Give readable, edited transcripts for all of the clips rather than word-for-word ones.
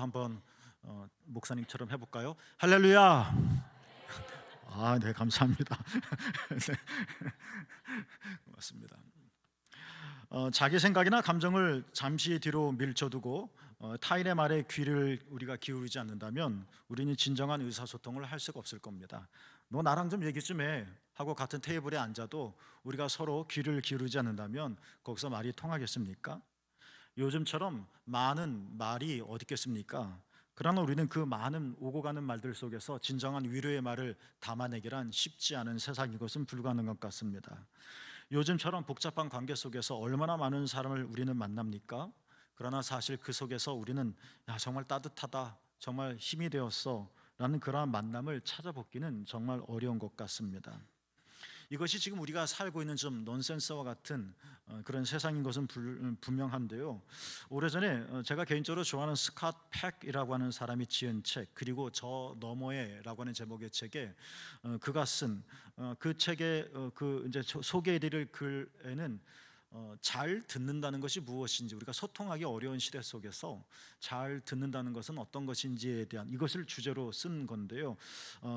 한번 목사님처럼 해볼까요? 할렐루야. 네, 감사합니다. 네, 고맙습니다. 자기 생각이나 감정을 잠시 뒤로 밀쳐두고 타인의 말에 귀를 우리가 기울이지 않는다면 우리는 진정한 의사소통을 할 수가 없을 겁니다. 너 나랑 좀 얘기 좀 해 하고 같은 테이블에 앉아도 우리가 서로 귀를 기울이지 않는다면 거기서 말이 통하겠습니까? 요즘처럼 많은 말이 어디 있겠습니까? 그러나 우리는 그 많은 오고 가는 말들 속에서 진정한 위로의 말을 담아내기란 쉽지 않은 세상인 것은 불가능한 것 같습니다. 요즘처럼 복잡한 관계 속에서 얼마나 많은 사람을 우리는 만납니까? 그러나 사실 그 속에서 우리는 정말 따뜻하다, 정말 힘이 되었어 라는 그러한 만남을 찾아보기는 정말 어려운 것 같습니다. 이것이 지금 우리가 살고 있는 좀 넌센스와 같은 그런 세상인 것은 분명한데요. 오래전에 제가 개인적으로 좋아하는 스캇 팩이라고 하는 사람이 지은 책, 그리고 저 너머에라고 하는 제목의 책에 그가 쓴 그 책의 그 이제 소개해드릴 글에는 잘 듣는다는 것이 무엇인지, 우리가 소통하기 어려운 시대 속에서 잘 듣는다는 것은 어떤 것인지에 대한 이것을 주제로 쓴 건데요.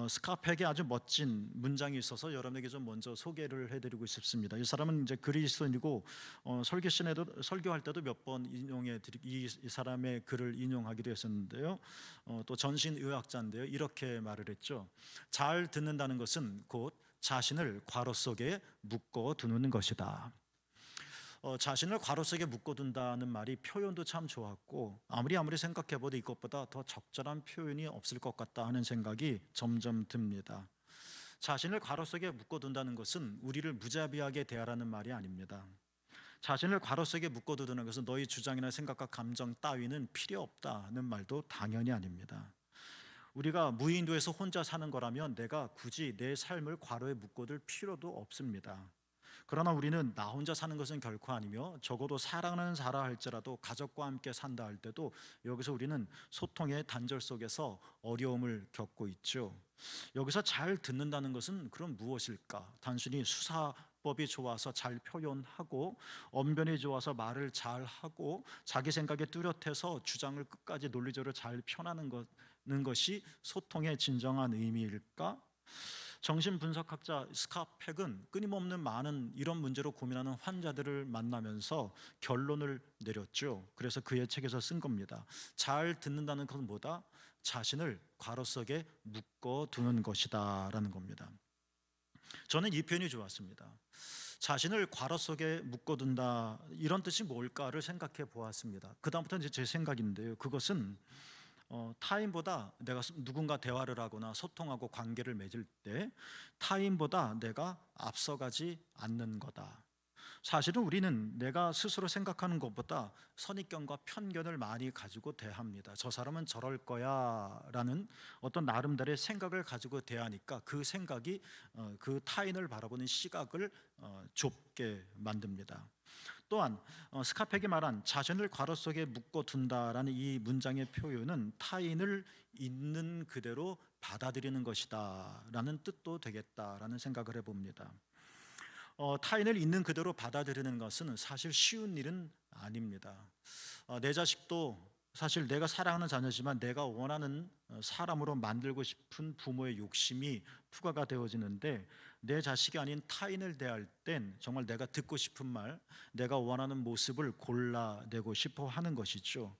스카펙의 아주 멋진 문장이 있어서 여러분에게 좀 먼저 소개를 해드리고 싶습니다. 이 사람은 이제 그리스도인이고 설교할 때도 몇 번 이 사람의 글을 인용하기도 했었는데요. 또 전신의학자인데요. 이렇게 말을 했죠. 잘 듣는다는 것은 곧 자신을 괄호 속에 묶어 두는 것이다. 자신을 괄호 속에 묶어둔다는 말이 표현도 참 좋았고, 아무리 생각해봐도 이것보다 더 적절한 표현이 없을 것 같다 하는 생각이 점점 듭니다. 자신을 괄호 속에 묶어둔다는 것은 우리를 무자비하게 대하라는 말이 아닙니다. 자신을 괄호 속에 묶어두는 것은 너희 주장이나 생각과 감정 따위는 필요 없다는 말도 당연히 아닙니다. 우리가 무인도에서 혼자 사는 거라면 내가 굳이 내 삶을 괄호에 묶어둘 필요도 없습니다. 그러나 우리는 나 혼자 사는 것은 결코 아니며, 적어도 사랑하는 자라 할지라도 가족과 함께 산다 할 때도 여기서 우리는 소통의 단절 속에서 어려움을 겪고 있죠. 여기서 잘 듣는다는 것은 그럼 무엇일까? 단순히 수사법이 좋아서 잘 표현하고, 언변이 좋아서 말을 잘 하고, 자기 생각에 뚜렷해서 주장을 끝까지 논리적으로 잘 펴나는 것이 소통의 진정한 의미일까? 정신분석학자 스카펙은 끊임없는 많은 이런 문제로 고민하는 환자들을 만나면서 결론을 내렸죠. 그래서 그의 책에서 쓴 겁니다. 잘 듣는다는 것은 뭐다? 자신을 괄호 속에 묶어두는 것이다 라는 겁니다. 저는 이 표현이 좋았습니다. 자신을 괄호 속에 묶어둔다, 이런 뜻이 뭘까를 생각해 보았습니다. 그 다음부터는 이제 제 생각인데요. 그것은 타인보다 내가 누군가 대화를 하거나 소통하고 관계를 맺을 때 타인보다 내가 앞서가지 않는 거다. 사실은 우리는 내가 스스로 생각하는 것보다 선입견과 편견을 많이 가지고 대합니다. 저 사람은 저럴 거야 라는 어떤 나름대로의 생각을 가지고 대하니까 그 생각이 그 타인을 바라보는 시각을 좁게 만듭니다. 또한 스카펙이 말한 자신을 괄호 속에 묶어둔다라는 이 문장의 표현은 타인을 있는 그대로 받아들이는 것이다 라는 뜻도 되겠다라는 생각을 해봅니다. 타인을 있는 그대로 받아들이는 것은 사실 쉬운 일은 아닙니다. 내 자식도 사실 내가 사랑하는 자녀지만 내가 원하는 사람으로 만들고 싶은 부모의 욕심이 투과가 되어지는데, 내 자식이 아닌 타인을 대할 땐 정말 내가 듣고 싶은 말, 내가 원하는 모습을 골라내고 싶어 하는 것이죠.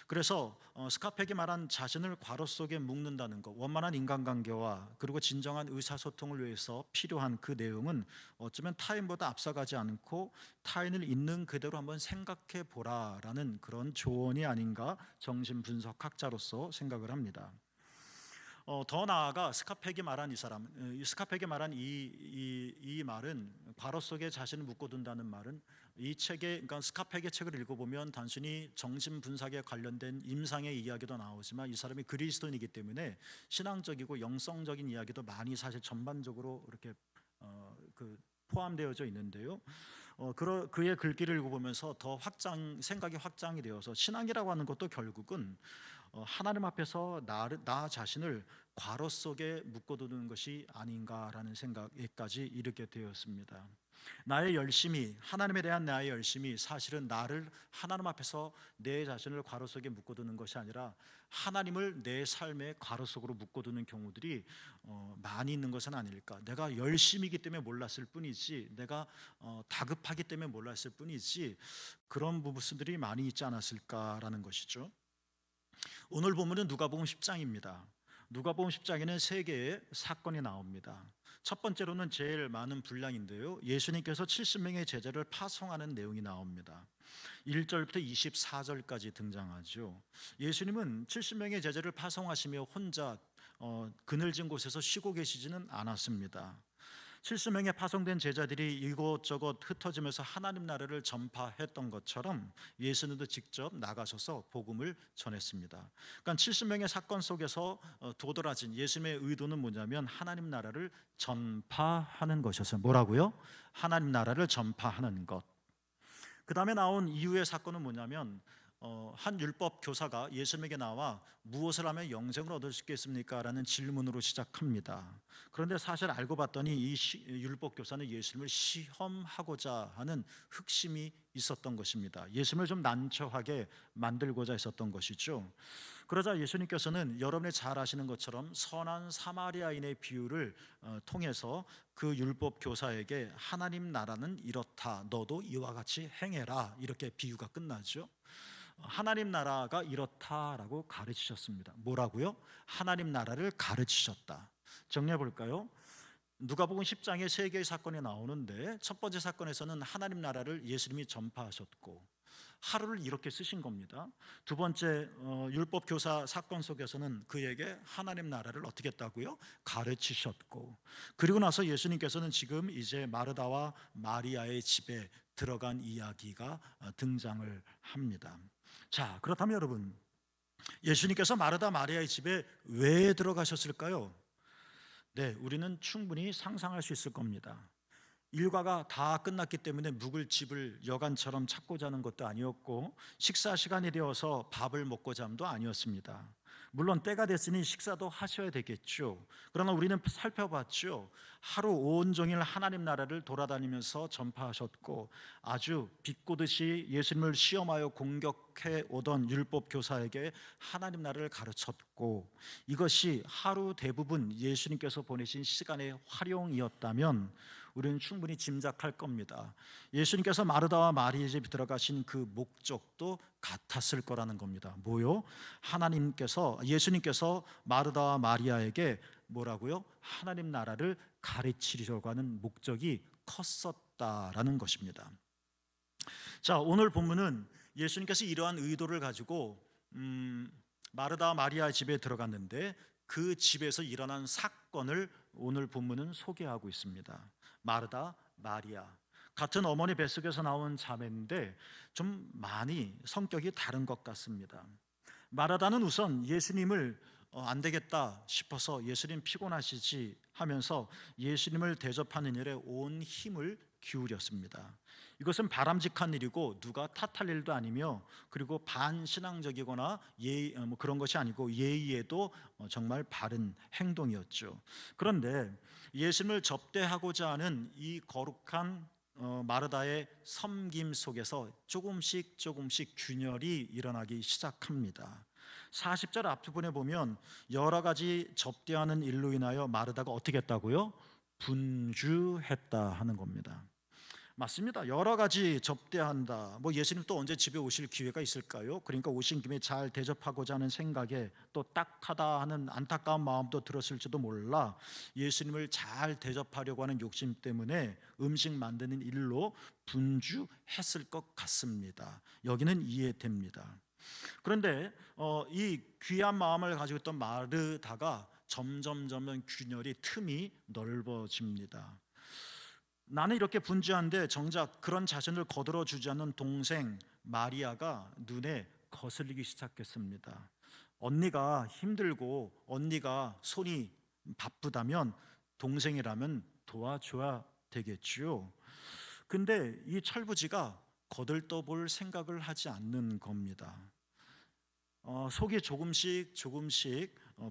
그래서 스카펙이 말한 자신을 괄호 속에 묶는다는 것, 원만한 인간관계와 그리고 진정한 의사소통을 위해서 필요한 그 내용은 어쩌면 타인보다 앞서가지 않고 타인을 있는 그대로 한번 생각해 보라라는 그런 조언이 아닌가 정신분석학자로서 생각을 합니다. 더 나아가 스카펙이 말한 이 사람, 스카펙이 말한 이 말은 괄호 속에 자신을 묶어둔다는 말은 이 책에, 그러니까 스카펙의 책을 읽어보면 단순히 정신분석에 관련된 임상의 이야기도 나오지만 이 사람이 그리스도인이기 때문에 신앙적이고 영성적인 이야기도 많이 사실 전반적으로 이렇게 포함되어져 있는데요. 그의 글귀를 읽어보면서 더 생각이 확장이 되어서 신앙이라고 하는 것도 결국은 하나님 앞에서 나 자신을 괄호 속에 묶어두는 것이 아닌가라는 생각에까지 이르게 되었습니다. 나의 열심이, 하나님에 대한 나의 열심이 사실은 나를 하나님 앞에서 내 자신을 괄호 속에 묶어두는 것이 아니라 하나님을 내 삶의 괄호 속으로 묶어두는 경우들이 많이 있는 것은 아닐까. 내가 열심이기 때문에 몰랐을 뿐이지, 내가 다급하기 때문에 몰랐을 뿐이지, 그런 부분들이 많이 있지 않았을까라는 것이죠. 오늘 본문은 누가복음 10장입니다. 누가복음 10장에는 세 개의 사건이 나옵니다. 첫 번째로는 제일 많은 분량인데요, 예수님께서 70명의 제자를 파송하는 내용이 나옵니다. 1절부터 24절까지 등장하죠. 예수님은 70명의 제자를 파송하시며 혼자 그늘진 곳에서 쉬고 계시지는 않았습니다. 70명의 파송된 제자들이 이곳저곳 흩어지면서 하나님 나라를 전파했던 것처럼 예수님도 직접 나가셔서 복음을 전했습니다. 그러니까 70명의 사건 속에서 도드라진 예수님의 의도는 뭐냐면 하나님 나라를 전파하는 것이었어요. 뭐라고요? 하나님 나라를 전파하는 것. 그 다음에 나온 이후의 사건은 뭐냐면 한 율법 교사가 예수님에게 나와 무엇을 하면 영생을 얻을 수 있겠습니까? 라는 질문으로 시작합니다. 그런데 사실 알고 봤더니 이 율법 교사는 예수님을 시험하고자 하는 흑심이 있었던 것입니다. 예수님을 좀 난처하게 만들고자 했었던 것이죠. 그러자 예수님께서는 여러분이 잘 아시는 것처럼 선한 사마리아인의 비유를 통해서 그 율법 교사에게 하나님 나라는 이렇다, 너도 이와 같이 행해라, 이렇게 비유가 끝나죠. 하나님 나라가 이렇다라고 가르치셨습니다. 뭐라고요? 하나님 나라를 가르치셨다. 정리해 볼까요? 누가복음 10장에 세 개의 사건이 나오는데 첫 번째 사건에서는 하나님 나라를 예수님이 전파하셨고 하루를 이렇게 쓰신 겁니다. 두 번째 율법 교사 사건 속에서는 그에게 하나님 나라를 어떻게 했다고요? 가르치셨고, 그리고 나서 예수님께서는 지금 이제 마르다와 마리아의 집에 들어간 이야기가 등장을 합니다. 자, 그렇다면 여러분, 예수님께서 마르다 마리아의 집에 왜 들어가셨을까요? 네, 우리는 충분히 상상할 수 있을 겁니다. 일과가 다 끝났기 때문에 묵을 집을 여간처럼 찾고자 하는 것도 아니었고, 식사 시간이 되어서 밥을 먹고자 함도 아니었습니다. 물론 때가 됐으니 식사도 하셔야 되겠죠. 그러나 우리는 살펴봤죠. 하루 온종일 하나님 나라를 돌아다니면서 전파하셨고, 아주 비꼬듯이 예수님을 시험하여 공격해 오던 율법 교사에게 하나님 나라를 가르쳤고, 이것이 하루 대부분 예수님께서 보내신 시간의 활용이었다면 우리는 충분히 짐작할 겁니다. 예수님께서 마르다와 마리의 집에 들어가신 그 목적도 같았을 거라는 겁니다. 뭐요? 예수님께서 마르다와 마리아에게 뭐라고요? 하나님 나라를 가르치려고 하는 목적이 컸었다라는 것입니다. 자, 오늘 본문은 예수님께서 이러한 의도를 가지고 마르다와 마리아 집에 들어갔는데 그 집에서 일어난 사건을 오늘 본문은 소개하고 있습니다. 마르다, 마리아, 같은 어머니 뱃속에서 나온 자매인데 좀 많이 성격이 다른 것 같습니다. 마르다는 우선 예수님을 안 되겠다 싶어서 예수님 피곤하시지 하면서 예수님을 대접하는 일에 온 힘을 기울였습니다. 이것은 바람직한 일이고 누가 탓할 일도 아니며, 그리고 반신앙적이거나 그런 것이 아니고 예의에도 정말 바른 행동이었죠. 그런데 예수님을 접대하고자 하는 이 거룩한 마르다의 섬김 속에서 조금씩 균열이 일어나기 시작합니다. 40절 앞부분에 보면 여러 가지 접대하는 일로 인하여 마르다가 어떻게 했다고요? 분주했다 하는 겁니다. 맞습니다. 여러 가지 접대한다. 예수님 또 언제 집에 오실 기회가 있을까요? 그러니까 오신 김에 잘 대접하고자 하는 생각에 또 딱하다 하는 안타까운 마음도 들었을지도 몰라 예수님을 잘 대접하려고 하는 욕심 때문에 음식 만드는 일로 분주했을 것 같습니다. 여기는 이해됩니다. 그런데 이 귀한 마음을 가지고 있던 마르다가 점점 균열이 틈이 넓어집니다. 나는 이렇게 분주한데 정작 그런 자신을 거들어 주지 않는 동생 마리아가 눈에 거슬리기 시작했습니다. 언니가 힘들고 언니가 손이 바쁘다면 동생이라면 도와줘야 되겠지요. 근데 이 철부지가 거들떠볼 생각을 하지 않는 겁니다. 속이 조금씩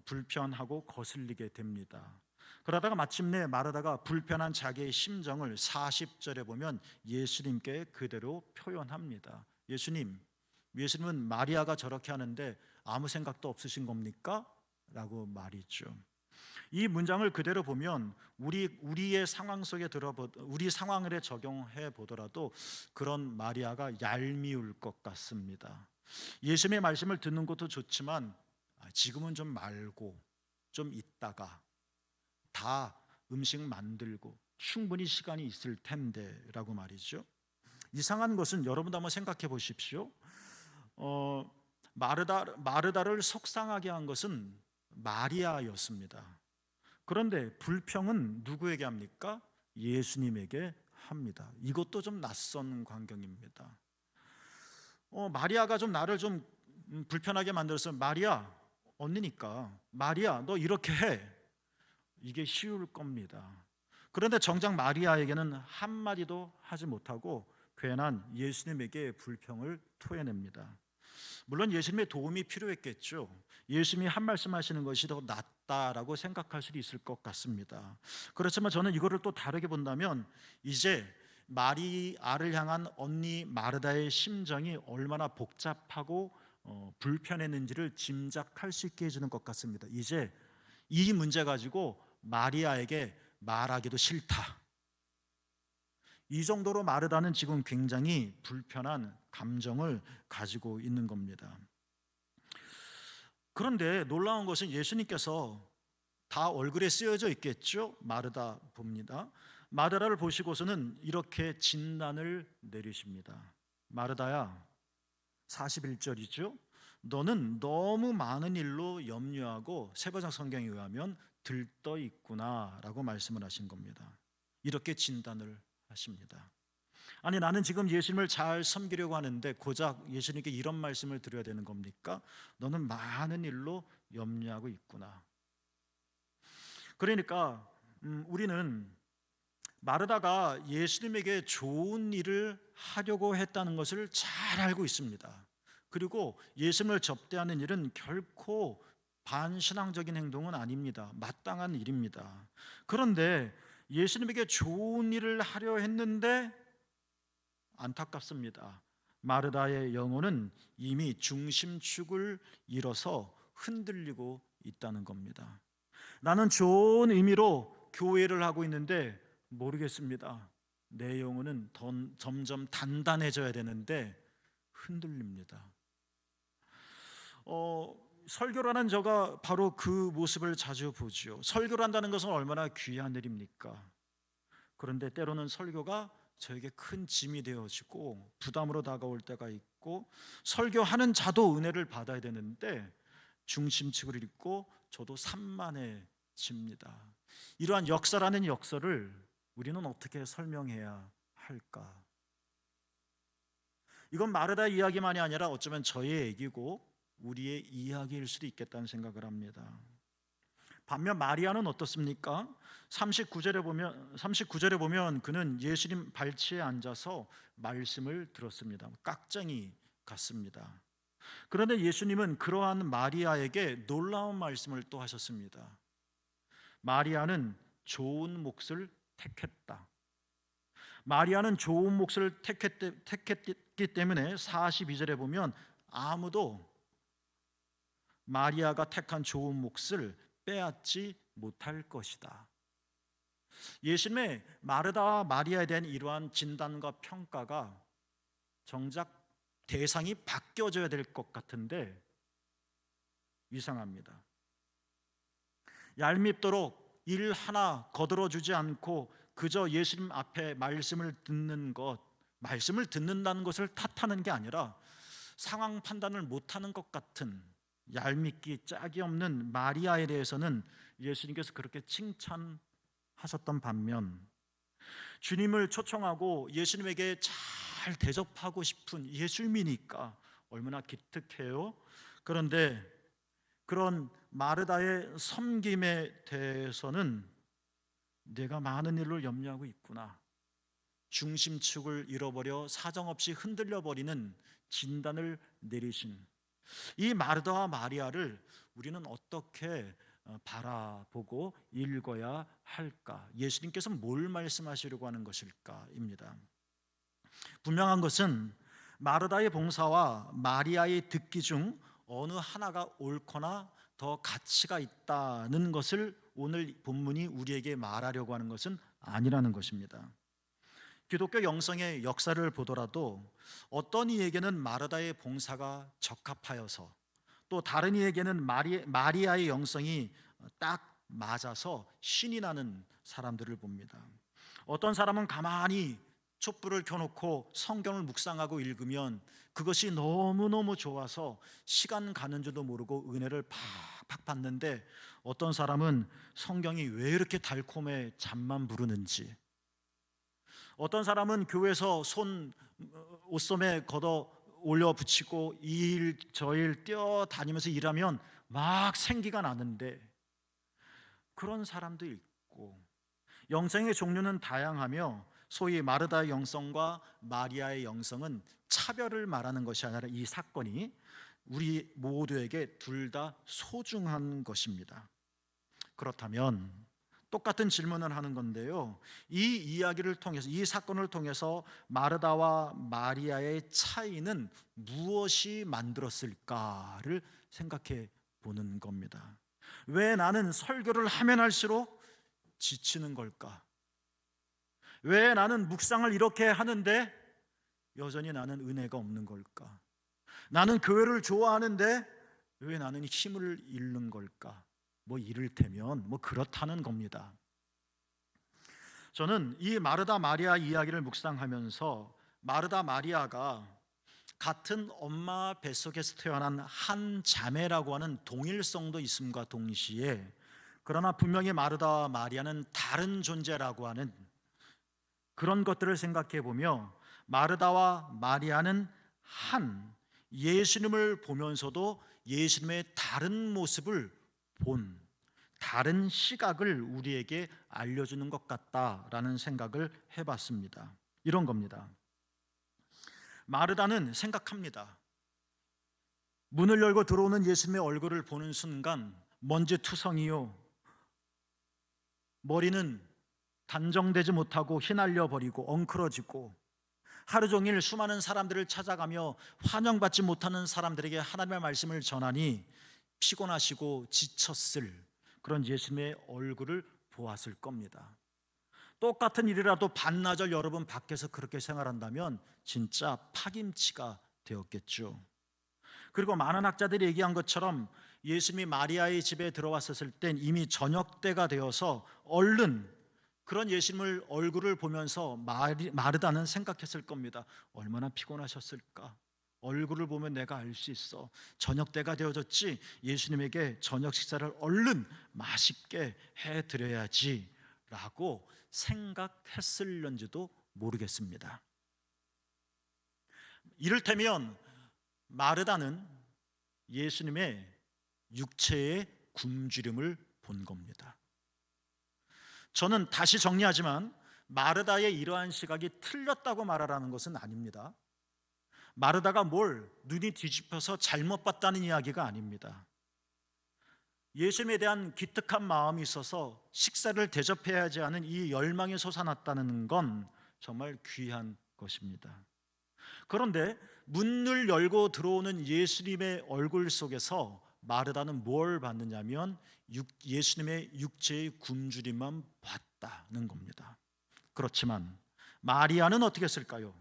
불편하고 거슬리게 됩니다. 그러다가 마침내 마르다가 불편한 자기의 심정을 40절에 보면 예수님께 그대로 표현합니다. 예수님은 마리아가 저렇게 하는데 아무 생각도 없으신 겁니까? 라고 말이죠. 이 문장을 그대로 보면 우리의 상황 속에 우리 상황을 적용해 보더라도 그런 마리아가 얄미울 것 같습니다. 예수님의 말씀을 듣는 것도 좋지만 지금은 좀 말고 좀 있다가 다 음식 만들고 충분히 시간이 있을 텐데 라고 말이죠. 이상한 것은 여러분도 한번 생각해 보십시오. 마르다를 속상하게 한 것은 마리아였습니다. 그런데 불평은 누구에게 합니까? 예수님에게 합니다. 이것도 좀 낯선 광경입니다. 마리아가 좀 나를 좀 불편하게 만들어서 마리아 언니니까 마리아 너 이렇게 해. 이게 쉬울 겁니다. 그런데 정작 마리아에게는 한마디도 하지 못하고 괜한 예수님에게 불평을 토해냅니다. 물론 예수님의 도움이 필요했겠죠. 예수님이 한 말씀 하시는 것이 더 낫다라고 생각할 수도 있을 것 같습니다. 그렇지만 저는 이거를 또 다르게 본다면 이제 마리아를 향한 언니 마르다의 심정이 얼마나 복잡하고 불편했는지를 짐작할 수 있게 해주는 것 같습니다. 이제 이 문제 가지고 마리아에게 말하기도 싫다. 이 정도로 마르다는 지금 굉장히 불편한 감정을 가지고 있는 겁니다. 그런데 놀라운 것은 예수님께서 다 얼굴에 쓰여져 있겠죠. 마르다 봅니다. 마르다를 보시고서는 이렇게 진단을 내리십니다. 마르다야, 41절이죠. 너는 너무 많은 일로 염려하고 세번역 성경에 의하면 들떠 있구나 라고 말씀을 하신 겁니다. 이렇게 진단을 하십니다. 아니 나는 지금 예수님을 잘 섬기려고 하는데 고작 예수님께 이런 말씀을 드려야 되는 겁니까? 너는 많은 일로 염려하고 있구나. 그러니까 우리는 마르다가 예수님에게 좋은 일을 하려고 했다는 것을 잘 알고 있습니다. 그리고 예수님을 접대하는 일은 결코 반신앙적인 행동은 아닙니다. 마땅한 일입니다. 그런데 예수님에게 좋은 일을 하려 했는데 안타깝습니다. 마르다의 영혼은 이미 중심축을 잃어서 흔들리고 있다는 겁니다. 나는 좋은 의미로 교회를 하고 있는데 모르겠습니다. 내 영혼은 점점 단단해져야 되는데 흔들립니다. 설교를 하는 저가 바로 그 모습을 자주 보지요. 설교를 한다는 것은 얼마나 귀한 일입니까? 그런데 때로는 설교가 저에게 큰 짐이 되어지고 부담으로 다가올 때가 있고 설교하는 자도 은혜를 받아야 되는데 중심축을 잃고 저도 산만해집니다. 이러한 역사라는 역설을 우리는 어떻게 설명해야 할까? 이건 마르다의 이야기만이 아니라 어쩌면 저의 얘기고 우리의 이야기일 수도 있겠다는 생각을 합니다. 반면 마리아는 어떻습니까? 39절에 보면 그는 예수님 발치에 앉아서 말씀을 들었습니다. 깍쟁이 같습니다. 그런데 예수님은 그러한 마리아에게 놀라운 말씀을 또 하셨습니다. 마리아는 좋은 몫을 택했다. 마리아는 좋은 몫을 택했기 때문에 42절에 보면 아무도 마리아가 택한 좋은 몫을 빼앗지 못할 것이다. 예수님의 마르다와 마리아에 대한 이러한 진단과 평가가 정작 대상이 바뀌어져야 될 것 같은데 이상합니다. 얄밉도록 일 하나 거들어주지 않고 그저 예수님 앞에 말씀을 듣는다는 것을 탓하는 게 아니라 상황 판단을 못하는 것 같은 얄밉기 짝이 없는 마리아에 대해서는 예수님께서 그렇게 칭찬하셨던 반면 주님을 초청하고 예수님에게 잘 대접하고 싶은 예수님이니까 얼마나 기특해요. 그런데 그런 마르다의 섬김에 대해서는 내가 많은 일로 염려하고 있구나, 중심축을 잃어버려 사정없이 흔들려버리는 진단을 내리신 이 마르다와 마리아를 우리는 어떻게 바라보고 읽어야 할까? 예수님께서 뭘 말씀하시려고 하는 것일까입니다. 분명한 것은 마르다의 봉사와 마리아의 듣기 중 어느 하나가 옳거나 더 가치가 있다는 것을 오늘 본문이 우리에게 말하려고 하는 것은 아니라는 것입니다. 기독교 영성의 역사를 보더라도 어떤 이에게는 마르다의 봉사가 적합하여서 또 다른 이에게는 마리아의 영성이 딱 맞아서 신이 나는 사람들을 봅니다. 어떤 사람은 가만히 촛불을 켜놓고 성경을 묵상하고 읽으면 그것이 너무너무 좋아서 시간 가는 줄도 모르고 은혜를 팍팍 받는데, 어떤 사람은 성경이 왜 이렇게 달콤해 잠만 부르는지, 어떤 사람은 교회에서 손 옷소매 걷어 올려 붙이고 이 일 저 일 뛰어다니면서 일하면 막 생기가 나는데, 그런 사람도 있고, 영성의 종류는 다양하며 소위 마르다의 영성과 마리아의 영성은 차별을 말하는 것이 아니라 이 사건이 우리 모두에게 둘 다 소중한 것입니다. 그렇다면 똑같은 질문을 하는 건데요, 이 이야기를 통해서, 이 사건을 통해서 마르다와 마리아의 차이는 무엇이 만들었을까를 생각해 보는 겁니다. 왜 나는 설교를 하면 할수록 지치는 걸까? 왜 나는 묵상을 이렇게 하는데 여전히 나는 은혜가 없는 걸까? 나는 교회를 좋아하는데 왜 나는 힘을 잃는 걸까? 이를테면 그렇다는 겁니다. 저는 이 마르다 마리아 이야기를 묵상하면서 마르다 마리아가 같은 엄마 뱃속에서 태어난 한 자매라고 하는 동일성도 있음과 동시에, 그러나 분명히 마르다와 마리아는 다른 존재라고 하는 그런 것들을 생각해 보며, 마르다와 마리아는 한 예수님을 보면서도 예수님의 다른 모습을 본, 다른 시각을 우리에게 알려주는 것 같다라는 생각을 해봤습니다. 이런 겁니다. 마르다는 생각합니다. 문을 열고 들어오는 예수님의 얼굴을 보는 순간 먼지투성이요, 머리는 단정되지 못하고 휘날려 버리고 엉클어지고, 하루 종일 수많은 사람들을 찾아가며 환영받지 못하는 사람들에게 하나님의 말씀을 전하니 피곤하시고 지쳤을 그런 예수님의 얼굴을 보았을 겁니다. 똑같은 일이라도 반나절 여러분 밖에서 그렇게 생활한다면 진짜 파김치가 되었겠죠. 그리고 많은 학자들이 얘기한 것처럼 예수님이 마리아의 집에 들어왔었을 땐 이미 저녁 때가 되어서 얼른 그런 예수님을 얼굴을 보면서 마르다는 생각했을 겁니다. 얼마나 피곤하셨을까? 얼굴을 보면 내가 알 수 있어. 저녁 때가 되어졌지, 예수님에게 저녁 식사를 얼른 맛있게 해드려야지 라고 생각했을런지도 모르겠습니다. 이를테면 마르다는 예수님의 육체의 굶주림을 본 겁니다. 저는 다시 정리하지만 마르다의 이러한 시각이 틀렸다고 말하라는 것은 아닙니다. 마르다가 눈이 뒤집혀서 잘못 봤다는 이야기가 아닙니다. 예수님에 대한 기특한 마음이 있어서 식사를 대접해야 하지 않은 이 열망이 솟아났다는 건 정말 귀한 것입니다. 그런데 문을 열고 들어오는 예수님의 얼굴 속에서 마르다는 뭘 봤느냐면 예수님의 육체의 굶주림만 봤다는 겁니다. 그렇지만 마리아는 어떻게 했을까요?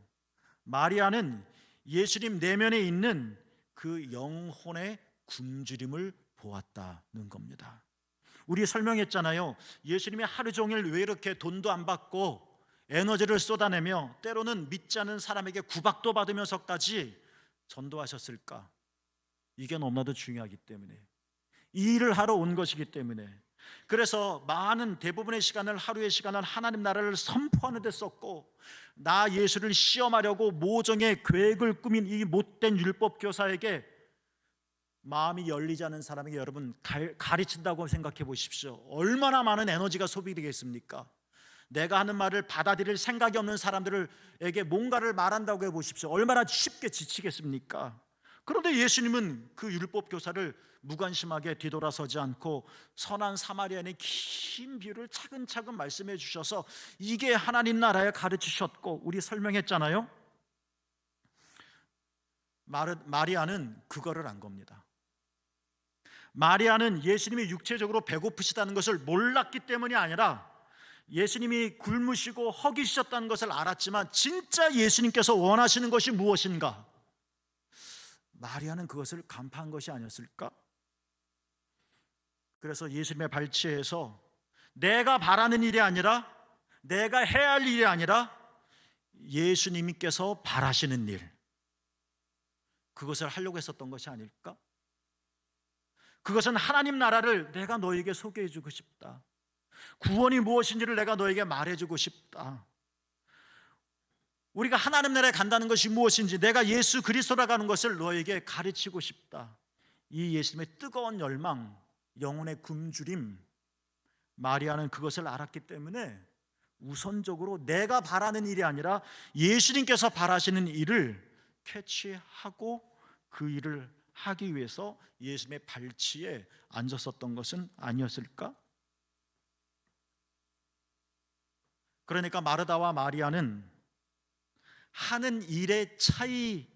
마리아는 예수님 내면에 있는 그 영혼의 굶주림을 보았다는 겁니다. 우리 설명했잖아요. 예수님이 하루 종일 왜 이렇게 돈도 안 받고 에너지를 쏟아내며 때로는 믿지 않은 사람에게 구박도 받으면서까지 전도하셨을까? 이게 너무나도 중요하기 때문에, 이 일을 하러 온 것이기 때문에, 그래서 많은 대부분의 시간을, 하루의 시간을 하나님 나라를 선포하는 데 썼고, 나 예수를 시험하려고 모종의 계획을 꾸민 이 못된 율법 교사에게, 마음이 열리지 않은 사람에게 여러분 가르친다고 생각해 보십시오. 얼마나 많은 에너지가 소비되겠습니까? 내가 하는 말을 받아들일 생각이 없는 사람들에게 뭔가를 말한다고 해보십시오. 얼마나 쉽게 지치겠습니까? 그런데 예수님은 그 율법 교사를 무관심하게 뒤돌아서지 않고 선한 사마리아인의 긴 비유를 차근차근 말씀해 주셔서 이게 하나님 나라에 가르치셨고, 우리 설명했잖아요. 마리아는 그거를 안 겁니다. 마리아는 예수님이 육체적으로 배고프시다는 것을 몰랐기 때문이 아니라 예수님이 굶으시고 허기시셨다는 것을 알았지만 진짜 예수님께서 원하시는 것이 무엇인가? 마리아는 그것을 간파한 것이 아니었을까? 그래서 예수님의 발치에서 내가 바라는 일이 아니라, 내가 해야 할 일이 아니라 예수님께서 바라시는 일, 그것을 하려고 했었던 것이 아닐까? 그것은 하나님 나라를 내가 너에게 소개해 주고 싶다. 구원이 무엇인지를 내가 너에게 말해주고 싶다. 우리가 하나님 나라에 간다는 것이 무엇인지, 내가 예수 그리스도라고 하는 것을 너에게 가르치고 싶다. 이 예수님의 뜨거운 열망, 영혼의 굶주림, 마리아는 그것을 알았기 때문에 우선적으로 내가 바라는 일이 아니라 예수님께서 바라시는 일을 캐치하고 그 일을 하기 위해서 예수님의 발치에 앉았었던 것은 아니었을까? 그러니까 마르다와 마리아는 하는 일의 차이만이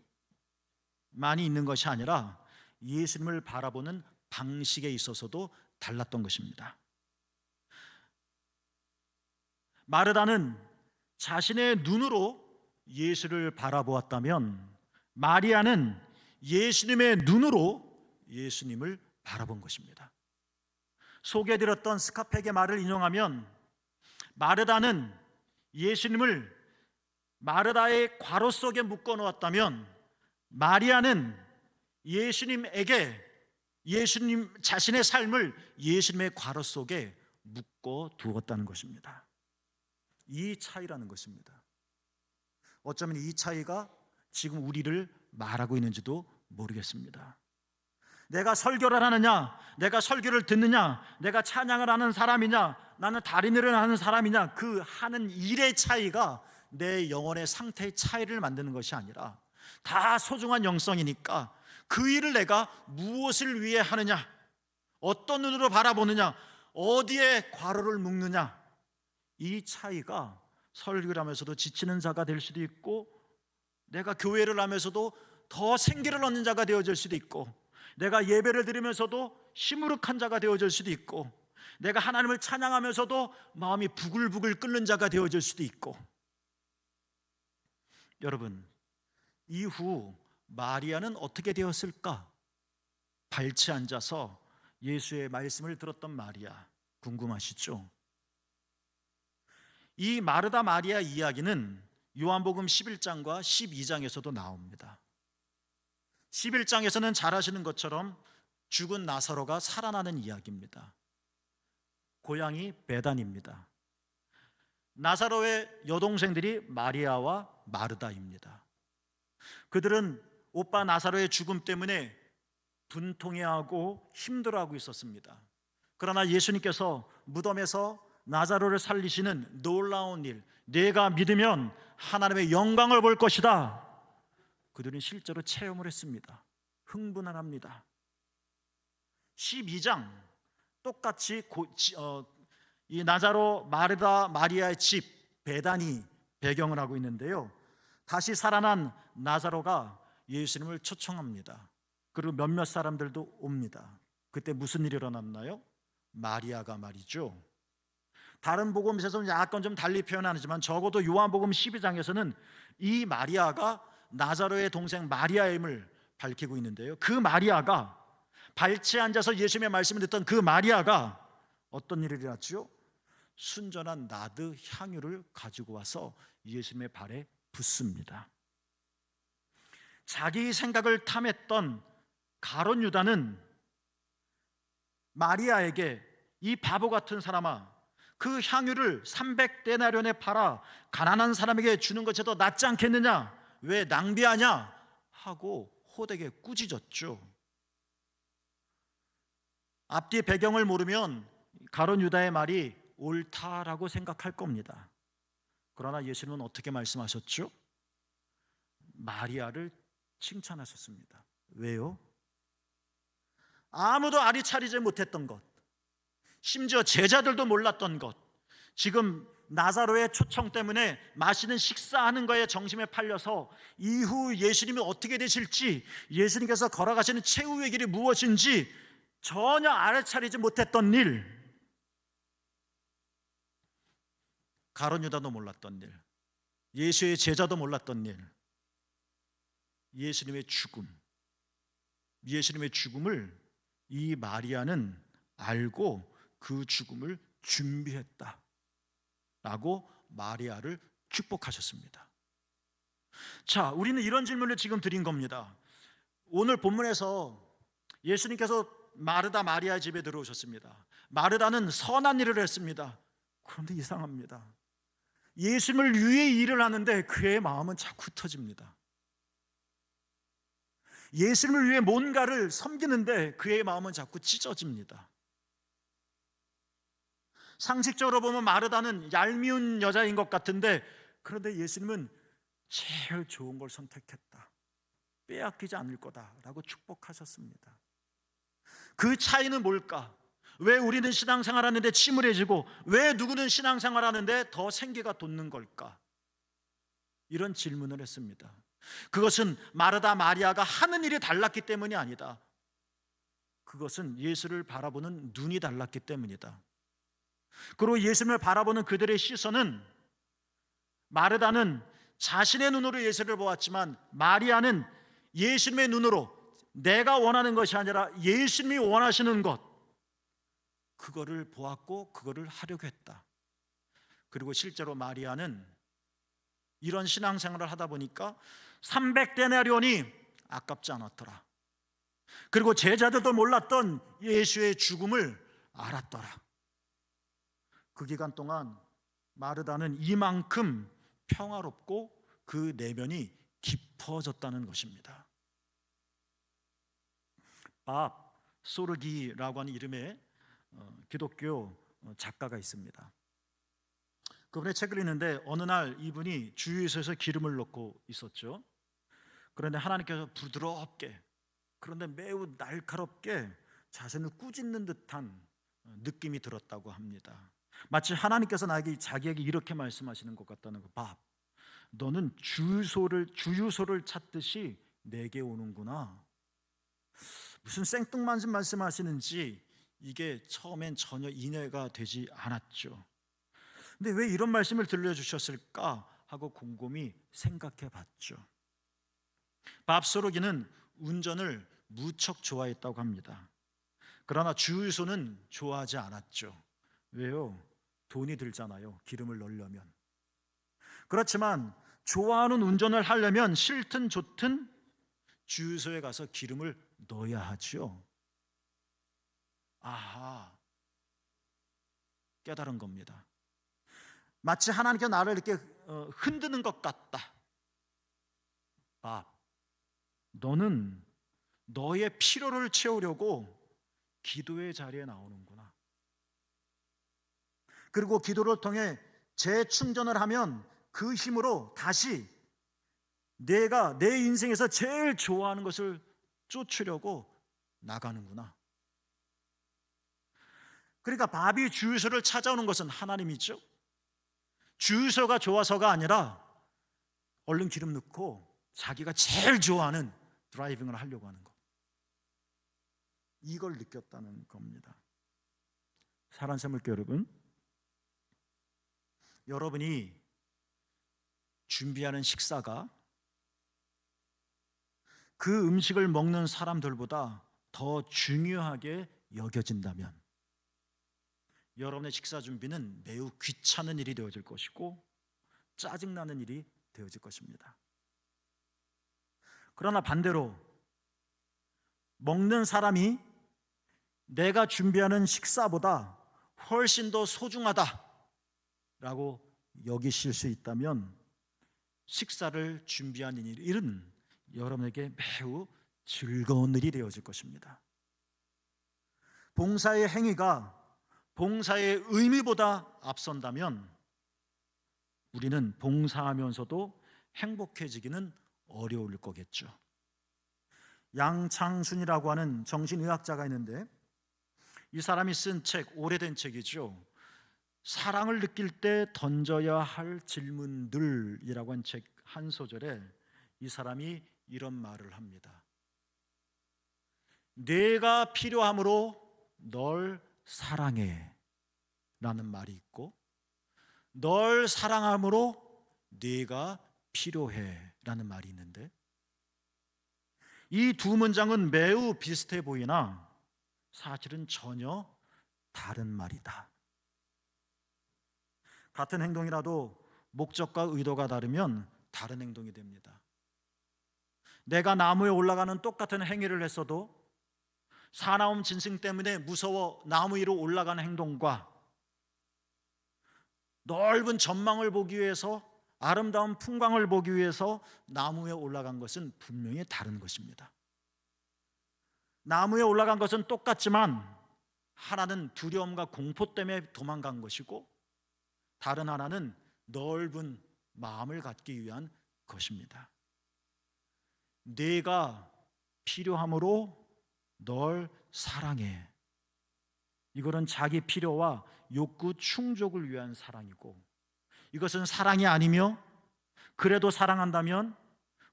있는 것이 아니라 예수님을 바라보는 방식에 있어서도 달랐던 것입니다. 마르다는 자신의 눈으로 예수를 바라보았다면 마리아는 예수님의 눈으로 예수님을 바라본 것입니다. 소개해드렸던 스카펙의 말을 인용하면 마르다는 예수님을 마르다의 괄호 속에 묶어 놓았다면 마리아는 예수님에게 예수님 자신의 삶을 예수님의 괄호 속에 묶어 두었다는 것입니다. 이 차이라는 것입니다. 어쩌면 이 차이가 지금 우리를 말하고 있는지도 모르겠습니다. 내가 설교를 하느냐, 내가 설교를 듣느냐, 내가 찬양을 하는 사람이냐, 나는 다른 일을 하는 사람이냐, 그 하는 일의 차이가 내 영혼의 상태의 차이를 만드는 것이 아니라 다 소중한 영성이니까 그 일을 내가 무엇을 위해 하느냐, 어떤 눈으로 바라보느냐, 어디에 괄호를 묶느냐, 이 차이가 설교를 하면서도 지치는 자가 될 수도 있고, 내가 교회를 하면서도 더 생기를 얻는 자가 되어질 수도 있고, 내가 예배를 드리면서도 시무룩한 자가 되어질 수도 있고, 내가 하나님을 찬양하면서도 마음이 부글부글 끓는 자가 되어질 수도 있고. 여러분, 이후 마리아는 어떻게 되었을까? 발치 앉아서 예수의 말씀을 들었던 마리아, 궁금하시죠? 이 마르다 마리아 이야기는 요한복음 11장과 12장에서도 나옵니다. 11장에서는 잘 아시는 것처럼 죽은 나사로가 살아나는 이야기입니다. 고향이 베단입니다. 나사로의 여동생들이 마리아와 마르다입니다. 그들은 오빠 나사로의 죽음 때문에 분통해하고 힘들어하고 있었습니다. 그러나 예수님께서 무덤에서 나사로를 살리시는 놀라운 일, 내가 믿으면 하나님의 영광을 볼 것이다, 그들은 실제로 체험을 했습니다. 흥분합니다. 12장 똑같이 이 나사로, 마르다, 마리아의 집 베단이 배경을 하고 있는데요, 다시 살아난 나사로가 예수님을 초청합니다. 그리고 몇몇 사람들도 옵니다. 그때 무슨 일이 일어났나요? 마리아가 말이죠, 다른 복음에서는 약간 좀 달리 표현하지만 적어도 요한복음 12장에서는 이 마리아가 나사로의 동생 마리아임을 밝히고 있는데요, 그 마리아가, 발치에 앉아서 예수님의 말씀을 듣던 그 마리아가 어떤 일을 일어났죠? 순전한 나드 향유를 가지고 와서 예수님의 발에 붓습니다. 자기 생각을 탐했던 가룟 유다는 마리아에게 이 바보 같은 사람아, 그 향유를 300데나리온에 팔아 가난한 사람에게 주는 것이 더 낫지 않겠느냐, 왜 낭비하냐 하고 호되게 꾸짖었죠. 앞뒤 배경을 모르면 가룟 유다의 말이 옳다라고 생각할 겁니다. 그러나 예수님은 어떻게 말씀하셨죠? 마리아를 칭찬하셨습니다. 왜요? 아무도 알아차리지 못했던 것, 심지어 제자들도 몰랐던 것, 지금 나사로의 초청 때문에 맛있는 식사하는 거에 정신에 팔려서 이후 예수님이 어떻게 되실지, 예수님께서 걸어가시는 최후의 길이 무엇인지 전혀 알아차리지 못했던 일, 가룟 유다도 몰랐던 일, 예수의 제자도 몰랐던 일, 예수님의 죽음을 이 마리아는 알고 그 죽음을 준비했다 라고 마리아를 축복하셨습니다. 자, 우리는 이런 질문을 지금 드린 겁니다. 오늘 본문에서 예수님께서 마르다 마리아 집에 들어오셨습니다. 마르다는 선한 일을 했습니다. 그런데 이상합니다. 예수님을 위해 일을 하는데 그의 마음은 자꾸 흩어집니다. 예수님을 위해 뭔가를 섬기는데 그의 마음은 자꾸 찢어집니다. 상식적으로 보면 마르다는 얄미운 여자인 것 같은데, 그런데 예수님은 제일 좋은 걸 선택했다, 빼앗기지 않을 거다라고 축복하셨습니다. 그 차이는 뭘까? 왜 우리는 신앙생활하는데 침울해지고 왜 누구는 신앙생활하는데 더 생기가 돋는 걸까? 이런 질문을 했습니다. 그것은 마르다 마리아가 하는 일이 달랐기 때문이 아니다. 그것은 예수를 바라보는 눈이 달랐기 때문이다. 그리고 예수님을 바라보는 그들의 시선은, 마르다는 자신의 눈으로 예수를 보았지만 마리아는 예수님의 눈으로, 내가 원하는 것이 아니라 예수님이 원하시는 것, 그거를 보았고 그거를 하려고 했다. 그리고 실제로 마리아는 이런 신앙생활을 하다 보니까 300데나리온이 아깝지 않았더라. 그리고 제자들도 몰랐던 예수의 죽음을 알았더라. 그 기간 동안 마르다는 이만큼 평화롭고 그 내면이 깊어졌다는 것입니다. 밥 소르기라고 하는 이름의 기독교 작가가 있습니다. 그분의 책을 읽는데 어느 날 이분이 주유소에서 기름을 넣고 있었죠. 그런데 하나님께서 부드럽게, 그런데 매우 날카롭게 자신을 꾸짖는 듯한 느낌이 들었다고 합니다. 마치 하나님께서 자기에게 이렇게 말씀하시는 것 같다는 거. 밥, 너는 주유소를 찾듯이 내게 오는구나. 무슨 생뚱맞은 말씀하시는지 이게 처음엔 전혀 이해가 되지 않았죠. 근데 왜 이런 말씀을 들려주셨을까 하고 곰곰이 생각해 봤죠. 밥소르기는 운전을 무척 좋아했다고 합니다. 그러나 주유소는 좋아하지 않았죠. 왜요? 돈이 들잖아요, 기름을 넣으려면. 그렇지만 좋아하는 운전을 하려면 싫든 좋든 주유소에 가서 기름을 넣어야 하죠. 아하, 깨달은 겁니다. 마치 하나님께서 나를 이렇게 흔드는 것 같다. 밥, 너는 너의 피로를 채우려고 기도의 자리에 나오는구나. 그리고 기도를 통해 재충전을 하면 그 힘으로 다시 내가 내 인생에서 제일 좋아하는 것을 쫓으려고 나가는구나. 그러니까 밥이 주유소를 찾아오는 것은 하나님이죠. 주유소가 좋아서가 아니라 얼른 기름 넣고 자기가 제일 좋아하는 드라이빙을 하려고 하는 것, 이걸 느꼈다는 겁니다. 사랑하는 사람들께 여러분이 준비하는 식사가 그 음식을 먹는 사람들보다 더 중요하게 여겨진다면 여러분의 식사 준비는 매우 귀찮은 일이 되어질 것이고 짜증나는 일이 되어질 것입니다. 그러나 반대로 먹는 사람이 내가 준비하는 식사보다 훨씬 더 소중하다라고 여기실 수 있다면 식사를 준비하는 일은 여러분에게 매우 즐거운 일이 되어질 것입니다. 봉사의 행위가 봉사의 의미보다 앞선다면 우리는 봉사하면서도 행복해지기는 어려울 거겠죠. 양창순이라고 하는 정신의학자가 있는데, 이 사람이 쓴 책, 오래된 책이죠. 사랑을 느낄 때 던져야 할 질문들이라고 한 책 한 소절에 이 사람이 이런 말을 합니다. 내가 필요함으로 널 사랑해 라는 말이 있고, 널 사랑함으로 네가 필요해 라는 말이 있는데, 이 두 문장은 매우 비슷해 보이나 사실은 전혀 다른 말이다. 같은 행동이라도 목적과 의도가 다르면 다른 행동이 됩니다. 내가 나무에 올라가는 똑같은 행위를 했어도 사나움 짐승 때문에 무서워 나무 위로 올라가는 행동과 넓은 전망을 보기 위해서, 아름다운 풍광을 보기 위해서 나무에 올라간 것은 분명히 다른 것입니다. 나무에 올라간 것은 똑같지만 하나는 두려움과 공포 때문에 도망간 것이고, 다른 하나는 넓은 마음을 갖기 위한 것입니다. 내가 필요함으로 널 사랑해. 이거는 자기 필요와 욕구 충족을 위한 사랑이고, 이것은 사랑이 아니며, 그래도 사랑한다면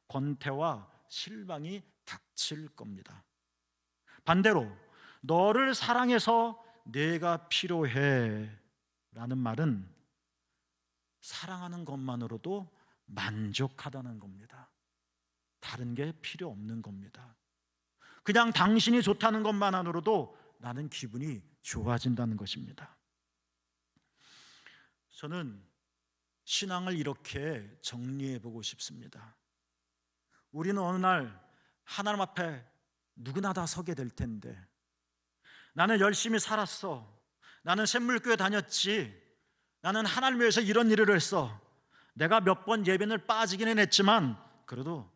권태와 실망이 닥칠 겁니다. 반대로 너를 사랑해서 내가 필요해 라는 말은 사랑하는 것만으로도 만족하다는 겁니다. 다른 게 필요 없는 겁니다. 그냥 당신이 좋다는 것만으로도 나는 기분이 좋아진다는 것입니다. 저는 신앙을 이렇게 정리해 보고 싶습니다. 우리는 어느 날 하나님 앞에 누구나 다 서게 될 텐데, 나는 열심히 살았어, 나는 샘물교회 다녔지, 나는 하나님 위해서 이런 일을 했어, 내가 몇 번 예배를 빠지기는 했지만 그래도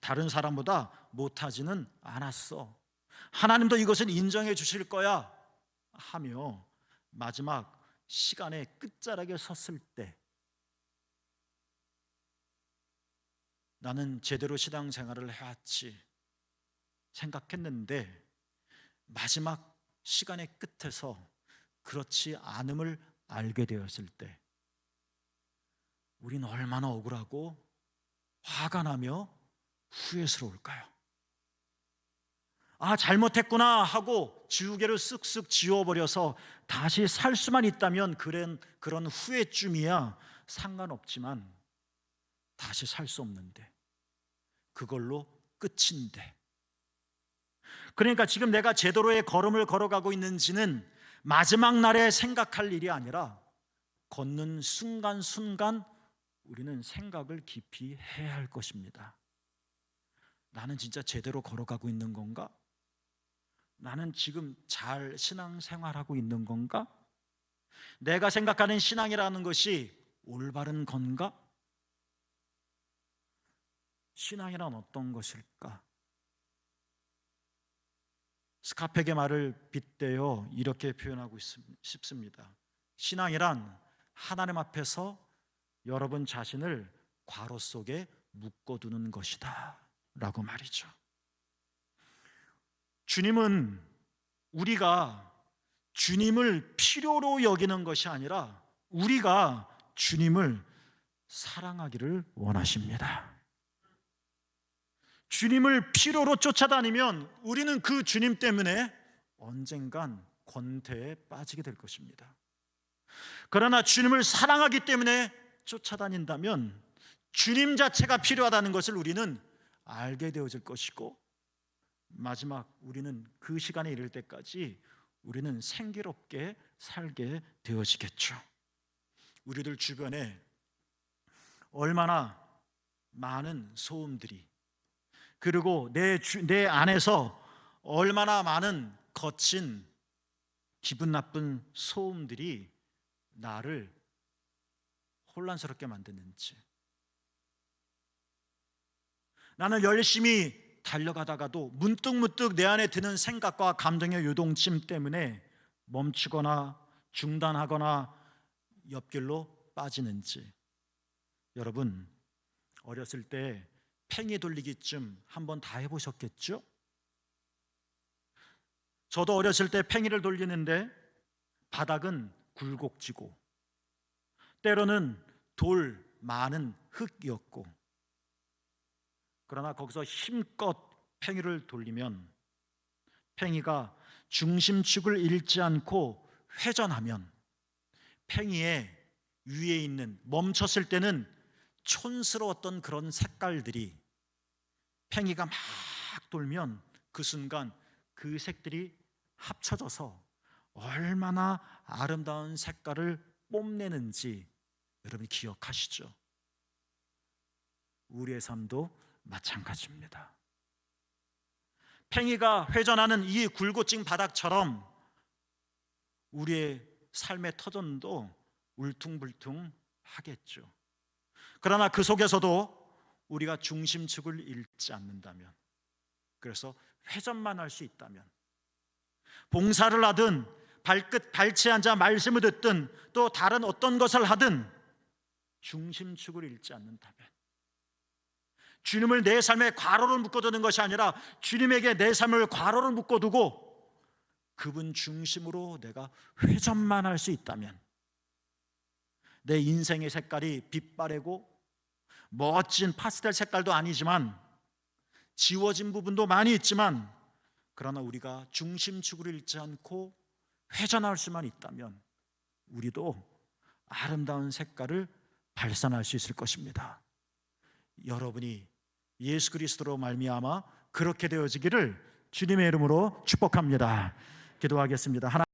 다른 사람보다 못하지는 않았어, 하나님도 이것을 인정해 주실 거야 하며 마지막 시간의 끝자락에 섰을 때, 나는 제대로 신앙생활을 해왔지 생각했는데 마지막 시간의 끝에서 그렇지 않음을 알게 되었을 때 우린 얼마나 억울하고 화가 나며 후회스러울까요? 아, 잘못했구나 하고 지우개를 쓱쓱 지워버려서 다시 살 수만 있다면 그런 후회쯤이야 상관없지만, 다시 살 수 없는데, 그걸로 끝인데, 그러니까 지금 내가 제대로의 걸음을 걸어가고 있는지는 마지막 날에 생각할 일이 아니라 걷는 순간순간 우리는 생각을 깊이 해야 할 것입니다. 나는 진짜 제대로 걸어가고 있는 건가? 나는 지금 잘 신앙생활하고 있는 건가? 내가 생각하는 신앙이라는 것이 올바른 건가? 신앙이란 어떤 것일까? 스카펙의 말을 빗대어 이렇게 표현하고 싶습니다. 신앙이란 하나님 앞에서 여러분 자신을 괄호 속에 묶어두는 것이다 라고 말이죠. 주님은 우리가 주님을 필요로 여기는 것이 아니라 우리가 주님을 사랑하기를 원하십니다. 주님을 필요로 쫓아다니면 우리는 그 주님 때문에 언젠간 권태에 빠지게 될 것입니다. 그러나 주님을 사랑하기 때문에 쫓아다닌다면 주님 자체가 필요하다는 것을 우리는 알게 되어질 것이고, 마지막 우리는 그 시간에 이를 때까지 우리는 생기롭게 살게 되어지겠죠. 우리들 주변에 얼마나 많은 소음들이, 그리고 내 안에서 얼마나 많은 거친 기분 나쁜 소음들이 나를 혼란스럽게 만드는지, 나는 열심히 달려가다가도 문득문득 내 안에 드는 생각과 감정의 요동침 때문에 멈추거나 중단하거나 옆길로 빠지는지. 여러분, 어렸을 때 팽이 돌리기쯤 한번 다 해보셨겠죠? 저도 어렸을 때 팽이를 돌리는데 바닥은 굴곡지고 때로는 돌 많은 흙이었고, 그러나 거기서 힘껏 팽이를 돌리면 팽이가 중심축을 잃지 않고 회전하면 팽이의 위에 있는, 멈췄을 때는 촌스러웠던 그런 색깔들이 팽이가 막 돌면 그 순간 그 색들이 합쳐져서 얼마나 아름다운 색깔을 뽐내는지 여러분 기억하시죠? 우리의 삶도 마찬가지입니다. 팽이가 회전하는 이 굴곡진 바닥처럼 우리의 삶의 터전도 울퉁불퉁 하겠죠. 그러나 그 속에서도 우리가 중심축을 잃지 않는다면, 그래서 회전만 할 수 있다면, 봉사를 하든 발끝 발치에 앉아 말씀을 듣든 또 다른 어떤 것을 하든 중심축을 잃지 않는다면, 주님을 내 삶의 괄호로 묶어두는 것이 아니라 주님에게 내 삶을 괄호로 묶어두고 그분 중심으로 내가 회전만 할 수 있다면, 내 인생의 색깔이 빛바래고 멋진 파스텔 색깔도 아니지만 지워진 부분도 많이 있지만, 그러나 우리가 중심축을 잃지 않고 회전할 수만 있다면 우리도 아름다운 색깔을 발산할 수 있을 것입니다. 여러분이 예수 그리스도로 말미암아 그렇게 되어지기를 주님의 이름으로 축복합니다. 기도하겠습니다.